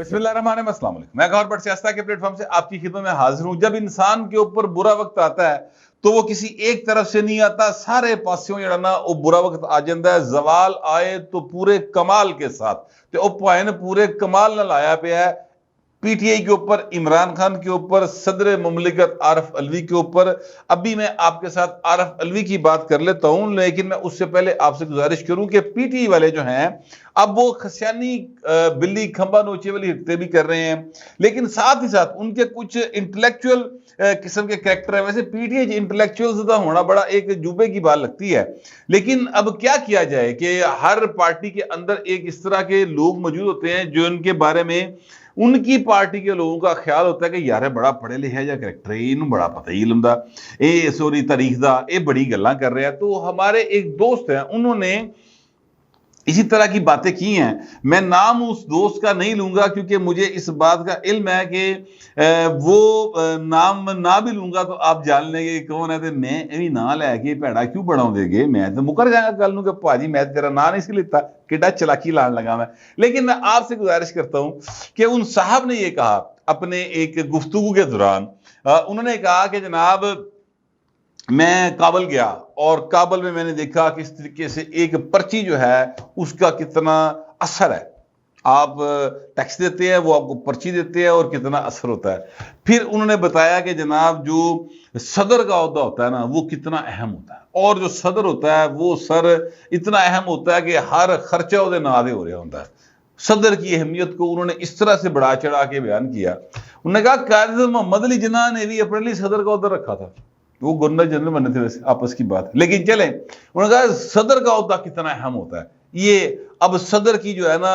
بسم اللہ الرحمن الرحیم، السلام علیکم۔ میں گور بٹ سیاستہ کے پلیٹ فارم سے آپ کی خدمت میں حاضر ہوں۔ جب انسان کے اوپر برا وقت آتا ہے تو وہ کسی ایک طرف سے نہیں آتا، سارے پاسیوں جڑا نا وہ برا وقت آ جاتا ہے۔ زوال آئے تو پورے کمال کے ساتھ، تو وہ پوائن پورے کمال نہ لایا پیا ہے پی ٹی آئی کے اوپر، عمران خان کے اوپر، صدر مملکت عارف علوی کے اوپر۔ ابھی میں آپ کے ساتھ عارف علوی کی بات کر لیتا ہوں، لیکن میں اس سے پہلے آپ سے گزارش کروں کہ پی ٹی آئی والے جو ہیں اب وہ خسیانی بلی کھمبا نوچے والی حرکتیں بھی کر رہے ہیں، لیکن ساتھ ہی ساتھ ان کے کچھ انٹلیکچوئل قسم کے کریکٹر ہیں۔ ویسے پی ٹی آئی انٹلیکچوئل زدہ ہونا بڑا ایک جوبے کی بات لگتی ہے، لیکن اب کیا کیا جائے کہ ہر پارٹی کے اندر ایک اس طرح کے لوگ موجود ہوتے ہیں جو ان کے بارے میں ان کی پارٹی کے لوگوں کا خیال ہوتا ہے کہ یار بڑا پڑھے لکھے جا کریکٹر ہے، انہوں بڑا پتہ ہی علم دا، اے سوری تاریخ دا، اے بڑی گلاں کر رہے ہیں۔ تو ہمارے ایک دوست ہیں، انہوں نے اسی طرح کی باتیں کی ہیں۔ میں نام اس دوست کا نہیں لوں گا کیونکہ مجھے اس بات کا علم ہے کہ وہ نام نہ بھی لوں گا تو آپ جان لیں گے کون ہے۔ تو میں بھی نام لے کے بھڑا کیوں بڑھاؤں دے گے، میں تو مکر جائیں گا کل نوں کہ پاجی میں تیرا نام نہیں سی لیتا، کڈا چلاکی لان لگا میں۔ لیکن میں آپ سے گزارش کرتا ہوں کہ ان صاحب نے یہ کہا اپنے ایک گفتگو کے دوران، انہوں نے کہا کہ جناب میں کابل گیا اور کابل میں میں نے دیکھا کہ اس طریقے سے ایک پرچی جو ہے اس کا کتنا اثر ہے، آپ ٹیکس دیتے ہیں وہ آپ کو پرچی دیتے ہیں اور کتنا اثر ہوتا ہے۔ پھر انہوں نے بتایا کہ جناب جو صدر کا عہدہ ہوتا ہے نا وہ کتنا اہم ہوتا ہے، اور جو صدر ہوتا ہے وہ سر اتنا اہم ہوتا ہے کہ ہر خرچہ وہ نادے ہو رہا ہوتا ہے۔ صدر کی اہمیت کو انہوں نے اس طرح سے بڑھا چڑھا کے بیان کیا۔ انہوں نے کہا قائد محمد علی جناح نے بھی اپنے لیے صدر کا عہدہ رکھا تھا، وہ گورنر جنرل بنے تھے، ویسے آپس کی بات، لیکن چلیں انہوں نے کہا صدر کا عہدہ کتنا اہم ہوتا ہے۔ یہ اب صدر کی جو ہے نا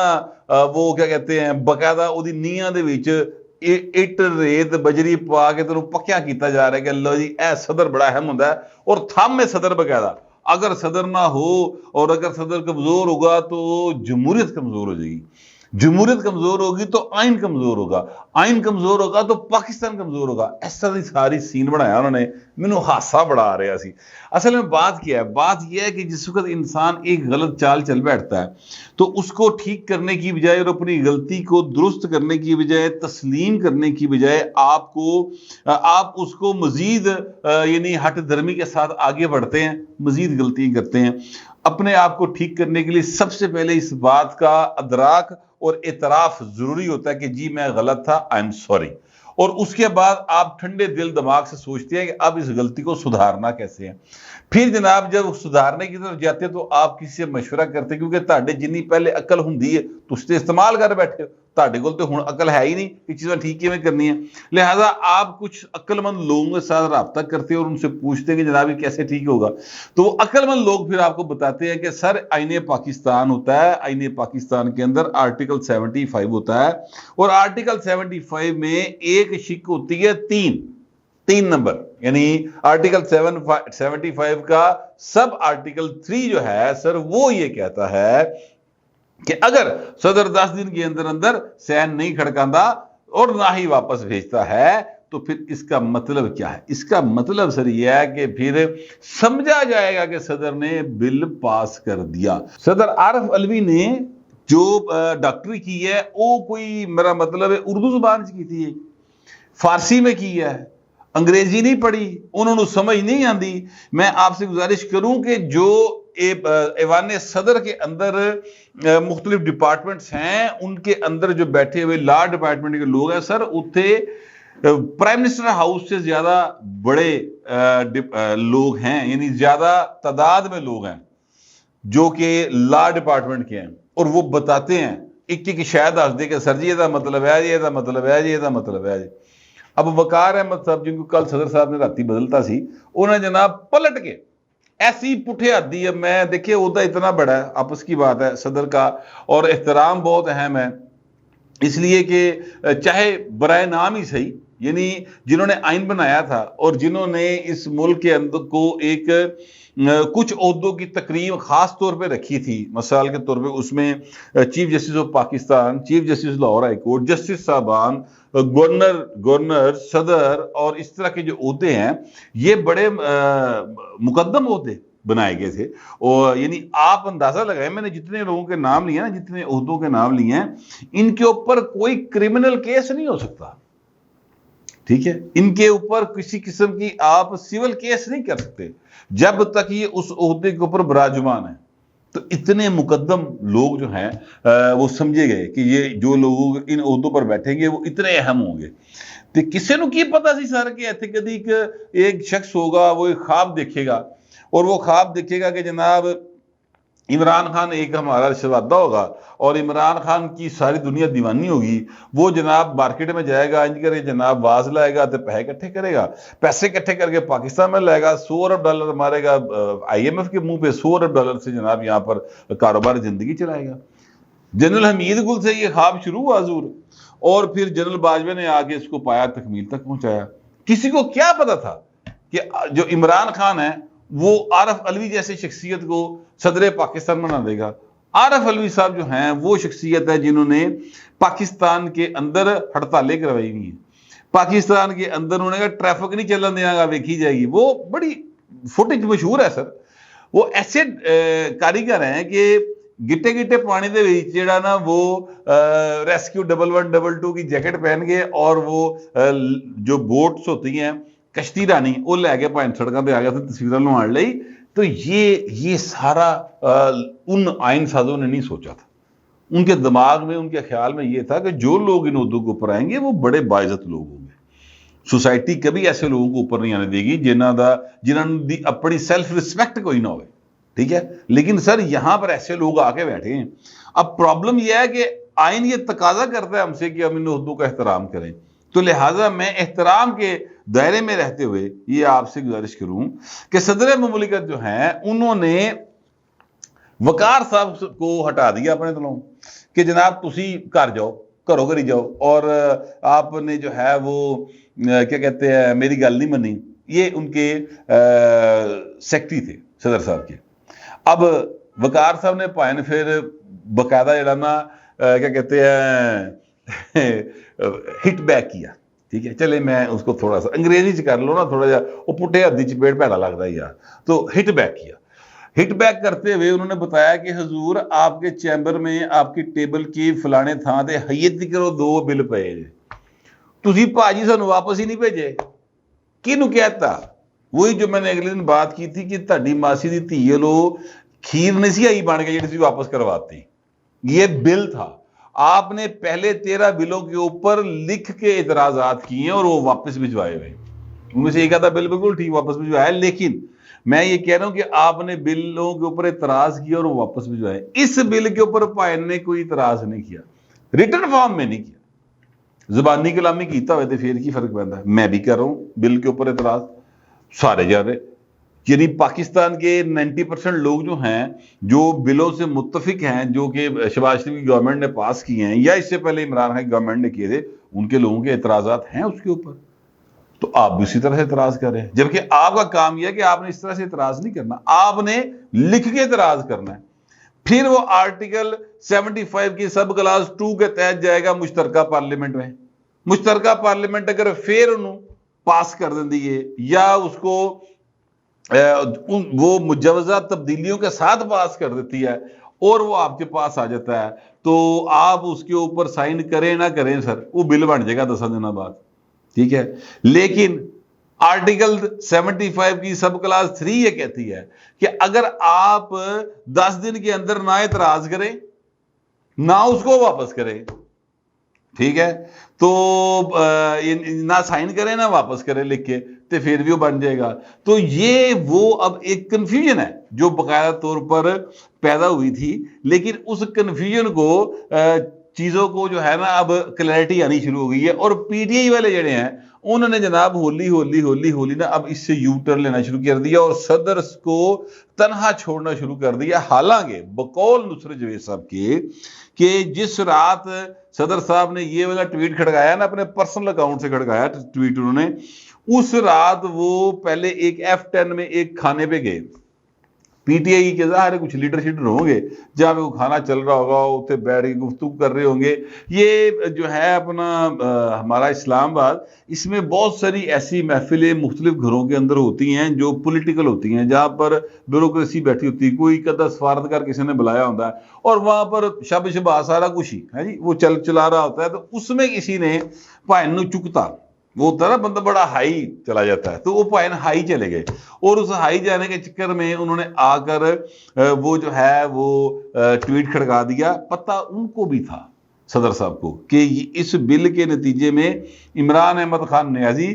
وہ کیا کہتے ہیں باقاعدہ وہ نیاں دے وچ اٹ ریت بجری پا کے تینوں پکیا کیتا جا رہا ہے کہ اللہ جی اے صدر بڑا اہم ہوتا ہے، اور تھم میں صدر باقاعدہ، اگر صدر نہ ہو اور اگر صدر کمزور ہوگا تو جمہوریت کمزور ہو جائے گی، جمہوریت کمزور ہوگی تو آئین کمزور ہوگا، آئین کمزور ہوگا تو پاکستان کمزور ہوگا۔ ایسا دی ساری سین بنایا انہوں نے، مینوں ہاسا بڑا آ رہا سی۔ اصل میں بات کیا ہے، بات یہ ہے کہ جس وقت انسان ایک غلط چال چل بیٹھتا ہے تو اس کو ٹھیک کرنے کی بجائے اور اپنی غلطی کو درست کرنے کی بجائے، تسلیم کرنے کی بجائے آپ اس کو مزید یعنی ہٹ دھرمی کے ساتھ آگے بڑھتے ہیں، مزید غلطی کرتے ہیں۔ اپنے آپ کو ٹھیک کرنے کے لیے سب سے پہلے اس بات کا ادراک اور اعتراف ضروری ہوتا ہے کہ جی میں غلط تھا، آئی ایم سوری، اور اس کے بعد آپ ٹھنڈے دل دماغ سے سوچتے ہیں کہ اب اس غلطی کو سدھارنا کیسے ہے۔ پھر جناب جب سدھارنے کی طرف جاتے ہیں تو آپ کسی سے مشورہ کرتے ہیں، کیونکہ تہاڈے جنی پہلے عقل ہوندی ہے تو اس سے استعمال کر بیٹھے ہو، تہاڈے کول تو ہن عقل ہے ہی نہیں کہ چیزاں ٹھیک کیویں کرنی ہے، لہذا آپ کچھ عقل مند لوگوں کے ساتھ رابطہ کرتے ہیں اور ان سے پوچھتے ہیں کہ جناب یہ کیسے ٹھیک ہوگا، تو وہ عقل مند لوگ پھر آپ کو بتاتے ہیں کہ سر آئین پاکستان ہوتا ہے، آئین پاکستان کے اندر آرٹیکل 75 ہوتا ہے، اور آرٹیکل 75 میں ایک شق ہوتی ہے تین نمبر، یعنی آرٹیکل 75 کا سب آرٹیکل 3 جو ہے سر وہ یہ کہتا ہے کہ اگر صدر 10 دن کے اندر سین نہیں کھڑکاندا اور نہ ہی واپس بھیجتا ہے تو پھر اس کا مطلب کیا ہے؟ اس کا مطلب سر یہ ہے کہ پھر سمجھا جائے گا کہ صدر نے بل پاس کر دیا۔ صدر عارف علوی نے جو ڈاکٹری کی ہے وہ کوئی میرا مطلب ہے اردو زبان کی تھی، فارسی میں کی ہے، انگریزی نہیں پڑھی، انہوں نے سمجھ نہیں آندی۔ میں آپ سے گزارش کروں کہ جو ایوان صدر کے اندر مختلف ڈپارٹمنٹس ہیں ان کے اندر جو بیٹھے ہوئے لا ڈپارٹمنٹ کے لوگ ہیں سر، اتنے پرائم منسٹر ہاؤس سے زیادہ بڑے لوگ ہیں، یعنی زیادہ تعداد میں لوگ ہیں جو کہ لا ڈپارٹمنٹ کے ہیں، اور وہ بتاتے ہیں ایک شاید آج دے کہ سر جی یہ مطلب ہے جی، یہ مطلب ہے جی، یہ مطلب ہے جی۔ اب وقار احمد صاحب جن کو کل صدر صاحب نے راتی بدلتا سی، انہوں نے جناب پلٹ کے ایسی پٹھے آدھی ہے، میں دیکھے عہدہ اتنا بڑا ہے، آپس کی بات ہے صدر کا، اور احترام بہت اہم ہے، اس لیے کہ چاہے برائے نام ہی صحیح، یعنی جنہوں نے آئین بنایا تھا اور جنہوں نے اس ملک کے اندر کو ایک کچھ عہدوں کی تقریب خاص طور پہ رکھی تھی، مثال کے طور پہ اس میں chief justice of Pakistan, chief justice Lahore high court, justice صاحبان، گورنر، صدر، اور اس طرح کے جو عہدے ہیں یہ بڑے مقدم عہدے، بنائے گئے تھے. اور یعنی آپ اندازہ لگائیں میں نے جتنے لوگوں کے نام لیے نا, جتنے عہدوں کے نام لیے ہیں, ان کے اوپر کوئی کرمنل کیس نہیں ہو سکتا, ٹھیک ہے, ان کے اوپر کسی قسم کی آپ سیول کیس نہیں کر سکتے جب تک یہ اس عہدے کے اوپر براجمان ہے. تو اتنے مقدم لوگ جو ہیں وہ سمجھے گئے کہ یہ جو لوگ ان عہدوں پر بیٹھیں گے وہ اتنے اہم ہوں گے. تو کسی نو کی پتا سی سر کہ ایتھے کدی ایک شخص ہوگا, وہ ایک خواب دیکھے گا, اور وہ خواب دیکھے گا کہ جناب عمران خان ایک ہمارا شہزادہ ہوگا اور عمران خان کی ساری دنیا دیوانی ہوگی. وہ جناب مارکیٹ میں جائے گا, انج کرے جناب واز لائے گا تو پیسے اکٹھے کرے گا, پیسے اکٹھے کر کے پاکستان میں لائے گا, $100 ارب مارے گا IMF کے منہ پہ, $100 ارب سے جناب یہاں پر کاروبار زندگی چلائے گا. جنرل حمید گل سے یہ خواب شروع ہوا حضور, اور پھر جنرل باجوہ نے آگے اس کو پایا, تکمیل تک پہنچایا. کسی کو کیا پتا تھا کہ جو عمران خان ہے وہ عارف علوی جیسے شخصیت کو صدر پاکستان بنا دے گا. عارف علوی صاحب جو ہیں وہ شخصیت ہے جنہوں نے پاکستان کے اندر ہڑتالیں کروائی ہوئی ہیں, پاکستان کے اندر انہوں نے کہا ٹریفک نہیں چلن دیا گا, ویکھی جائے گی. وہ بڑی فوٹیج مشہور ہے سر. وہ ایسے کاریگر ہیں کہ گٹے گٹے پانی دے وچ جڑا نا وہ ریسکیو 1112 کی جیکٹ پہن کے, اور وہ جو بوٹس ہوتی ہیں کشتی رانی وہ لے کے پائن سڑکوں پہ آ گیا تھا تصویریں لوان لئی. تو یہ سارا ان آئین سازوں نے نہیں سوچا تھا. ان کے دماغ میں, ان کے خیال میں یہ تھا کہ جو لوگ ان عہدوں کے اوپر آئیں گے وہ بڑے باعزت لوگ ہوں گے. سوسائٹی کبھی ایسے لوگوں کو اوپر نہیں آنے دے گی جنہاں دی اپنی سیلف رسپیکٹ کوئی نہ ہوئے, ٹھیک ہے. لیکن سر یہاں پر ایسے لوگ آ کے بیٹھے ہیں. اب پرابلم یہ ہے کہ آئین یہ تقاضا کرتا ہے ہم سے کہ ہم ان عہدوں کا احترام کریں. تو لہٰذا میں احترام کے دائرے میں رہتے ہوئے یہ آپ سے گزارش کروں کہ صدر مملکت جو ہیں انہوں نے وقار صاحب کو ہٹا دیا اپنے دلوں کہ جناب تسی گھر جاؤ, گھروں گھر ہی جاؤ, اور آپ نے جو ہے وہ کیا کہتے ہیں میری گل نہیں منی. یہ ان کے سیکٹری تھے صدر صاحب کے. اب وقار صاحب نے پائن پھر باقاعدہ جڑا نا کیا کہتے ہیں ہٹ بیک کیا, ٹھیک ہے. چلے میں اس کو تھوڑا سا انگریزی چ کر لو نا, تھوڑا جا وہ پٹھے ہدی چپیٹ پیڑا لگتا ہے یار. تو ہٹ بیک کیا. ہٹ بیک کرتے ہوئے انہوں نے بتایا کہ حضور آپ کے چیمبر میں آپ کی ٹیبل کی فلانے تھان تے حیت کرو 2 بل پے, تسی پاجی سانو واپس ہی نہیں بھیجے. کینوں کہتا؟ وہی جو میں نے اگلے دن بات کی تھی کہ تہاڈی ماسی دی دھی لو کھیر نہیں سی آئی بن کے جڑی سی واپس کرواتی. یہ بل تھا. آپ نے پہلے 13 بلوں کے اوپر لکھ کے اعتراضات کیے ہیں اور وہ واپس بھجوائے ہوئے. ان میں سے ایک آدھا بل بالکل ٹھیک واپس بھجوایا, لیکن میں یہ کہہ رہا ہوں کہ آپ نے بلوں کے اوپر اعتراض کیا اور وہ واپس بھجوائے. اس بل کے اوپر پائن نے کوئی اعتراض نہیں کیا, ریٹن فارم میں نہیں کیا. زبانی کلامی کیتا ہوئے تو پھر کی فرق پڑتا ہے. میں بھی کر رہا ہوں بل کے اوپر اعتراض, سارے جا رہے. یعنی پاکستان کے 90% لوگ جو ہیں جو بلوں سے متفق ہیں جو کہ شہباز شریف کی گورنمنٹ نے پاس کیے ہیں یا اس سے پہلے عمران خان کی گورنمنٹ نے کیے تھے, ان کے لوگوں کے اعتراضات ہیں اس کے اوپر. تو آپ بھی اسی طرح سے اعتراض کر رہے ہیں, جبکہ آپ کا کام یہ ہے کہ آپ نے اس طرح سے اعتراض نہیں کرنا, آپ نے لکھ کے اعتراض کرنا ہے. پھر وہ آرٹیکل 75 کی سب کلاس 2 کے تحت جائے گا مشترکہ پارلیمنٹ میں. مشترکہ پارلیمنٹ اگر پھر انہوں پاس کر دیں دیئے یا اس کو وہ مجوزہ تبدیلیوں کے ساتھ پاس کر دیتی ہے اور وہ آپ کے پاس آ جاتا ہے, تو آپ اس کے اوپر سائن کریں نہ کریں سر, وہ بل بن جائے گا 10 دن بعد, ٹھیک ہے. لیکن آرٹیکل 75 کی سب کلاس 3 یہ کہتی ہے کہ اگر آپ 10 دن کے اندر نہ اعتراض کریں نہ اس کو واپس کریں, ٹھیک ہے, تو نہ سائن کریں نہ واپس کریں لکھ کے, تو پھر بھی وہ بن جائے گا. تو یہ وہ اب ایک کنفیوژن ہے جو باقاعدہ طور پر پیدا ہوئی تھی, لیکن اس کنفیوژن کو چیزوں کو جو ہے نا اب کلیئرٹی آنی شروع ہو گئی ہے. اور پی ٹی آئی والے جڑے ہیں انہوں نے جناب ہولی ہولی ہولی ہولی نا اب اس سے یو ٹرن لینا شروع کر دیا اور صدر کو تنہا چھوڑنا شروع کر دیا. حالانکہ بقول نصرت جوید صاحب کے کہ جس رات صدر صاحب نے یہ والا ٹویٹ کھڑکایا نا, اپنے پرسنل اکاؤنٹ سے کھڑکایا ٹویٹ انہوں نے, اس رات وہ پہلے ایک F10 میں ایک کھانے پہ گئے, پی ٹی آئی کے ظاہر ہے کچھ لیڈر شیڈر ہوں گے جہاں پہ وہ کھانا چل رہا ہوگا، اتنے بیٹھ کے گفتگو کر رہے ہوں گے. یہ جو ہے اپنا ہمارا اسلام آباد، اس میں بہت ساری ایسی محفلیں مختلف گھروں کے اندر ہوتی ہیں جو پولیٹیکل ہوتی ہیں، جہاں پر بیوروکریسی بیٹھی ہوتی ہے، کوئی کدا سفارتکار کسی نے بلایا ہوتا ہے اور وہاں پر شب شبا سارا کچھ ہی ہے جی وہ چلا رہا ہوتا ہے. تو اس میں کسی نے پائن نو چکتا، وہ ہوتا ہے نا بندہ بڑا ہائی چلا جاتا ہے، تو وہ پائن ہائی چلے گئے اور اس ہائی جانے کے چکر میں انہوں نے آ کر وہ جو ہے وہ ٹویٹ کھڑکا دیا. پتہ ان کو بھی تھا صدر صاحب کو کہ اس بل کے نتیجے میں عمران احمد خان نیازی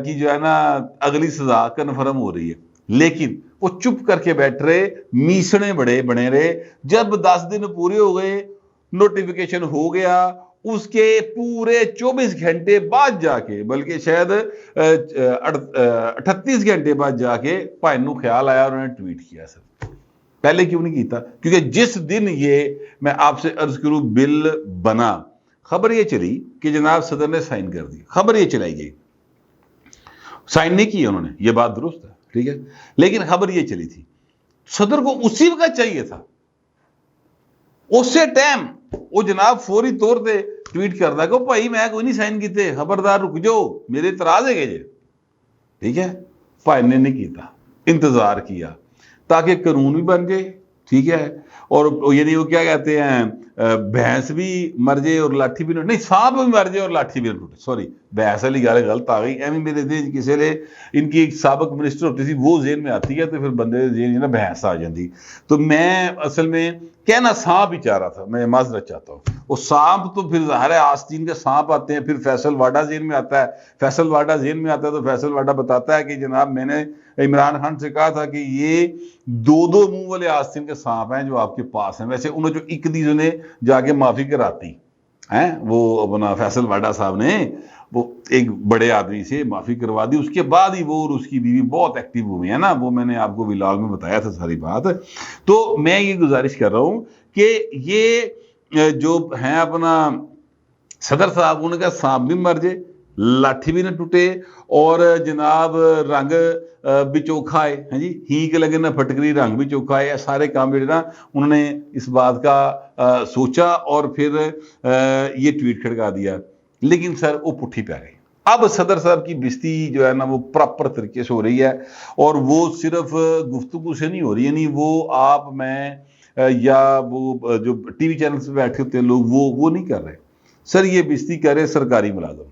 کی جو ہے نا اگلی سزا کنفرم ہو رہی ہے، لیکن وہ چپ کر کے بیٹھ رہے، میسنے بنے رہے. جب 10 دن پورے ہو گئے، نوٹیفیکیشن ہو گیا، اس کے پورے 24 گھنٹے بعد جا کے، بلکہ شاید 38 گھنٹے بعد جا کے پائن نو خیال آیا اور انہوں نے ٹویٹ کیا. سر پہلے کیوں نہیں کیتا؟ کیونکہ جس دن یہ میں آپ سے عرض کروں بل بنا، خبر یہ چلی کہ جناب صدر نے سائن کر دی، خبر یہ چلائی گئی، سائن نہیں کی انہوں نے، یہ بات درست ہے، ٹھیک ہے، لیکن خبر یہ چلی تھی. صدر کو اسی وقت چاہیے تھا، اسی ٹائم وہ جناب فوری طور پہ ٹویٹ کرتا کہ بھائی میں کوئی نہیں سائن کیتے، خبردار رک جاؤ، میرے اعتراض ہے کہ جی، ٹھیک ہے. پائن نے نہیں کیتا، انتظار کیا تاکہ قانون بھی بن جائے، ٹھیک ہے. اور یعنی وہ کیا کہتے ہیں، بھینس بھی مر جائے اور لاٹھی بھی نہیں، سانپ بھی مر جائے اور لاٹھی بھی نہ ٹوٹے. سوری، بھینس والی گال غلط آ گئی، ایویں میرے دین کسی نے ان کی ایک سابق منسٹر ہوتی تھی، وہ ذہن میں آتی ہے تو پھر بندے ذہن نا بھینس آ جاتی. تو میں اصل میں کہنا سانپ ہی چاہ رہا تھا، میں معذرت چاہتا ہوں. وہ سانپ تو پھر ظاہر ہے آستین کے سانپ آتے ہیں، پھر فیصل واڈا ذہن میں آتا ہے. فیصل واڈا ذہن میں آتا ہے تو فیصل واڈا بتاتا ہے کہ جناب میں نے عمران خان سے کہا تھا کہ یہ 2 منہ والے آستین کے سانپ ہیں جو آپ کے پاس ہیں. ویسے انہوں جو ایک دیزوں نے جا کے معافی کراتی ہیں، وہ اپنا فیصل واڈا صاحب نے وہ ایک بڑے آدمی سے معافی کروا دی، اس کے بعد ہی وہ اور اس کی بیوی بہت ایکٹیو ہوئی ہیں نا، وہ میں نے آپ کو ولاگ میں بتایا تھا ساری بات. تو میں یہ گزارش کر رہا ہوں کہ یہ جو ہیں اپنا صدر صاحب، انہوں نے کہا سانپ بھی مر جائے، لاٹھی بھی نہ ٹوٹے اور جناب رنگ بھی چوکھا ہے، ہاں جی، ہینک لگے نہ پھٹکری، رنگ بھی چوکھا ہے. سارے کام جو نا انہوں نے اس بات کا سوچا اور پھر یہ ٹویٹ کھڑکا دیا. لیکن سر وہ پٹھی پہ گئی. اب صدر صاحب کی بستی جو ہے نا وہ پراپر طریقے سے ہو رہی ہے، اور وہ صرف گفتگو سے نہیں ہو رہی، یعنی وہ آپ میں یا وہ جو ٹی وی چینلز پہ بیٹھے ہوتے ہیں لوگ وہ نہیں کر رہے. سر یہ بستی کر رہے سرکاری ملازم،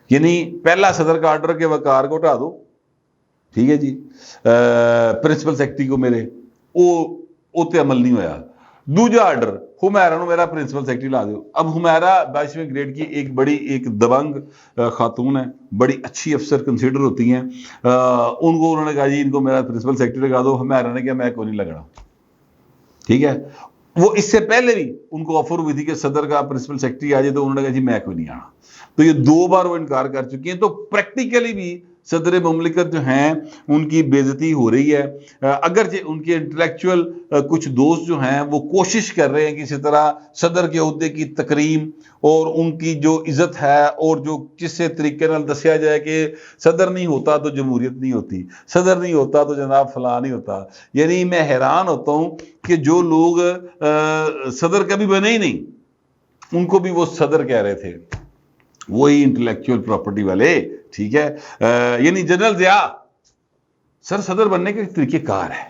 یعنی پہلا صدر کا آرڈر کے وقار کو ہٹا دو، ٹھیک ہے جی، پرنسپل سیکرٹری کو میرے وہ تے عمل نہیں ہویا. دوجا آرڈر حمیرہ نو میرا پرنسپل سیکرٹری لا دو. اب حمیرہ 22ویں گریڈ کی ایک بڑی ایک دبنگ خاتون ہے، بڑی اچھی افسر کنسیڈر ہوتی ہیں، ان کو انہوں نے کہا جی ان کو میرا پرنسپل سیکرٹری لگا دو. حمیرہ نے کہا میں کوئی نہیں لگنا، ٹھیک ہے. وہ اس سے پہلے بھی ان کو آفر ہوئی تھی کہ صدر کا پرنسپل سیکرٹری آ جائے، تو انہوں نے کہا جی میں کوئی نہیں آنا. تو یہ 2 بار وہ انکار کر چکی ہیں. تو پریکٹیکلی بھی صدر مملکت جو ہیں ان کی بے عزتی ہو رہی ہے. اگرچہ ان کے انٹلیکچوئل کچھ دوست جو ہیں وہ کوشش کر رہے ہیں کہ اسی طرح صدر کے عہدے کی تکریم اور ان کی جو عزت ہے، اور جو کس سے طریقے نال دسیا جائے کہ صدر نہیں ہوتا تو جمہوریت نہیں ہوتی، صدر نہیں ہوتا تو جناب فلاں نہیں ہوتا. یعنی میں حیران ہوتا ہوں کہ جو لوگ صدر کبھی بنے ہی نہیں، ان کو بھی وہ صدر کہہ رہے تھے، وہی انٹلیکچوئل پراپرٹی والے، ٹھیک ہے. یعنی جنرل ضیاء سر صدر بننے کے طریقہ کار ہے،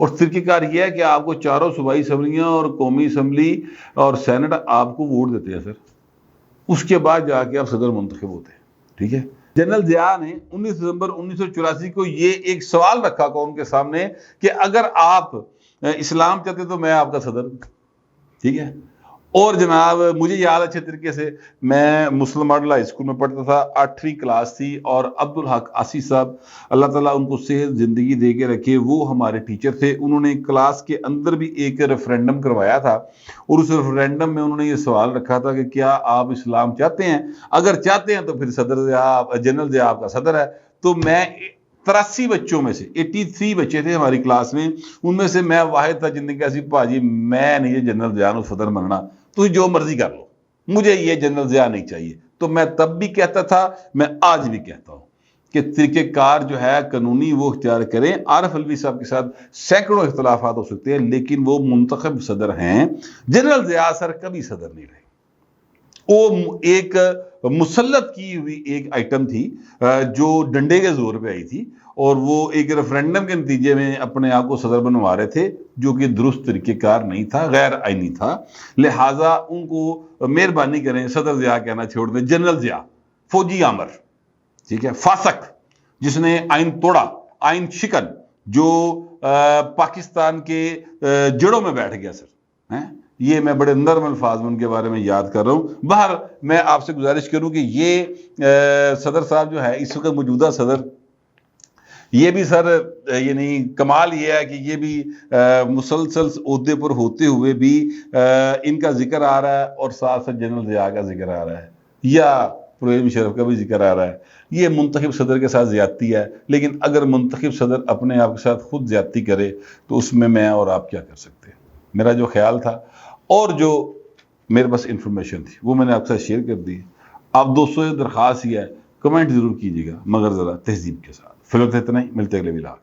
اور طریقہ کار یہ ہے کہ آپ کو چاروں صوبائی اسمبلیاں اور قومی اسمبلی اور سینٹ آپ کو ووٹ دیتے ہیں سر، اس کے بعد جا کے آپ صدر منتخب ہوتے ہیں، ٹھیک ہے. جنرل ضیاء نے 19 دسمبر 1984 کو یہ ایک سوال رکھا قوم کے سامنے کہ اگر آپ اسلام چاہتے تو میں آپ کا صدر ہوں، ٹھیک ہے. اور جناب مجھے یاد اچھے طریقے سے، میں مسلم ماڈل ہائی اسکول میں پڑھتا تھا، 8ویں کلاس تھی، اور عبدالحق آسی صاحب اللہ تعالیٰ ان کو صحت زندگی دے کے رکھے، وہ ہمارے ٹیچر تھے. انہوں نے کلاس کے اندر بھی ایک ریفرینڈم کروایا تھا، اور اس ریفرینڈم میں انہوں نے یہ سوال رکھا تھا کہ کیا آپ اسلام چاہتے ہیں؟ اگر چاہتے ہیں تو پھر صدر ضیاء، جنرل ضیاء آپ کا صدر ہے. تو میں 83 بچوں میں سے 83 بچے تھے ہماری کلاس میں، ان میں سے میں واحد تھا جن نے کہا سی پاجی میں نہیں یہ جنرل ضیاء نو صدر بننا، تو جو مرضی کر لو، مجھے یہ جنرل ضیاء نہیں چاہیے. تو میں تب بھی کہتا تھا، میں آج بھی کہتا ہوں کہ طریقہ کار جو ہے قانونی وہ اختیار کریں. عارف الوی صاحب کے ساتھ سینکڑوں اختلافات ہو سکتے ہیں لیکن وہ منتخب صدر ہیں. جنرل ضیاء سر کبھی صدر نہیں رہے. وہ ایک مسلط کی ہوئی ایک آئٹم تھی جو ڈنڈے کے زور پہ آئی تھی اور وہ ایک ریفرینڈم کے نتیجے میں اپنے آپ کو صدر بنوا رہے تھے جو کہ درست طریقہ کار نہیں تھا, غیر آئینی تھا. لہٰذا ان کو مہربانی کریں صدر ضیاء کہنا چھوڑ دیں. جنرل ضیاء فوجی آمر, ٹھیک ہے, فاسق جس نے آئین توڑا, آئین شکن, جو پاکستان کے جڑوں میں بیٹھ گیا سر. یہ میں بڑے نرم الفاظ میں ان کے بارے میں یاد کر رہا ہوں. باہر میں آپ سے گزارش کروں کہ یہ صدر صاحب جو ہے اس وقت موجودہ صدر, یہ بھی سر یعنی کمال یہ ہے کہ یہ بھی مسلسل عہدے پر ہوتے ہوئے بھی ان کا ذکر آ رہا ہے اور ساتھ ساتھ جنرل ضیاء کا ذکر آ رہا ہے یا پرویز مشرف کا بھی ذکر آ رہا ہے. یہ منتخب صدر کے ساتھ زیادتی ہے, لیکن اگر منتخب صدر اپنے آپ کے ساتھ خود زیادتی کرے تو اس میں اور آپ کیا کر سکتے ہیں. میرا جو خیال تھا اور جو میرے پاس انفارمیشن تھی وہ میں نے آپ کے ساتھ شیئر کر دی. آپ دوستوں سے درخواست یہ ہے کمنٹ ضرور کیجیے گا مگر ذرا تہذیب کے ساتھ. فی الوقت اتنا ہی, ملتے اگلے ولاگ.